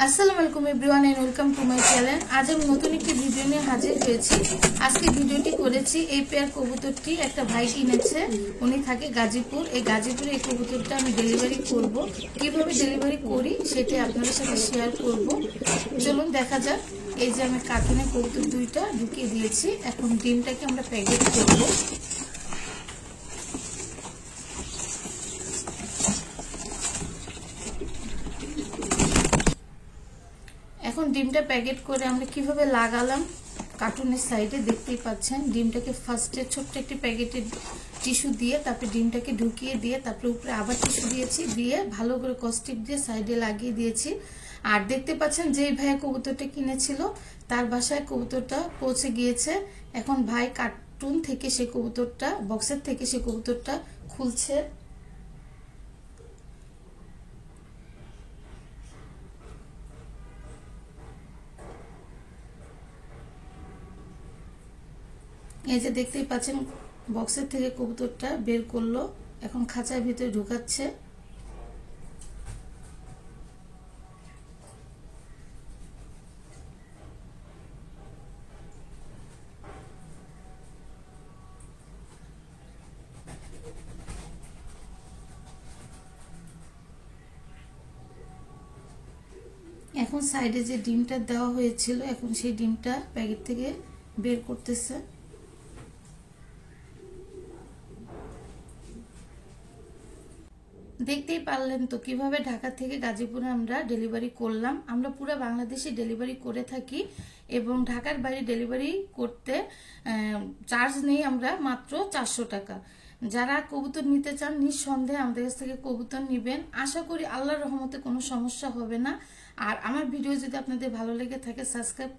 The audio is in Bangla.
আসসালামু আলাইকুম everyone and welcome to my channel. আজ আমি নতুন একটি ভিডিও নিয়ে হাজির হয়েছি। আজকে ভিডিওটি করেছি এই পেয়ার কবুতরটি একটা ভাই কিনেছে, উনি থাকে গাজীপুর। এই গাজীপুরে এই কবুতরটা আমি ডেলিভারি করব, কিভাবে ডেলিভারি করি সেটা আপনাদের সাথে শেয়ার করব। চলুন দেখা যাক। এই যে আমি কার্টুনে কবুতর দুইটা ঢুকিয়ে দিয়েছি, এখন ডিমটাকে আমরা প্যাকেট করব। এখন ডিমটা প্যাকেট করে আমরা কিভাবে লাগালাম কার্টুনের সাইডে দেখতেই পাচ্ছেন। ডিমটাকে ফার্স্টে ছোট্ট একটি প্যাকেটের টিস্যু দিয়ে তারপরে ডিমটাকে ঢুকিয়ে দিয়ে তারপরে উপরে আবার টিস্যু দিয়েছি, দিয়ে ভালো করে কস্টিপ দিয়ে সাইডে লাগিয়ে দিয়েছি। আর দেখতে পাচ্ছেন যেই ভাইয়া কবুতরটা কিনেছিল তার বাসায় কবুতরটা পৌঁছে গিয়েছে। এখন ভাই কার্টুন থেকে সে কবুতরটা বক্সের থেকে সে কবুতরটা খুলছে। এই যে দেখতেই পাচ্ছেন বক্সের থেকে কবুতরটা বের করলো, এখন খাঁচার ভিতরে ঢুকাচ্ছে। এখন সাইডে যে ডিমটা দেওয়া হয়েছিল এখন সেই ডিমটা প্যাকেট থেকে বের করতেছে। দেখতেই পারলেন তো কিভাবে ঢাকা থেকে গাজীপুরে আমরা ডেলিভারি করলাম। আমরা পুরো বাংলাদেশে ডেলিভারি করে থাকি এবং ঢাকার বাইরে ডেলিভারি করতে চার্জ নেই, আমরা মাত্র 400 টাকা। যারা কবুতর নিতে চান নিঃসন্দেহে আমাদের কাছ থেকে কবুতর নেবেন। আশা করি আল্লাহর রহমতে কোনো সমস্যা হবে না। আর আমার ভিডিও যদি আপনাদের ভালো লেগে থাকে সাবস্ক্রাইব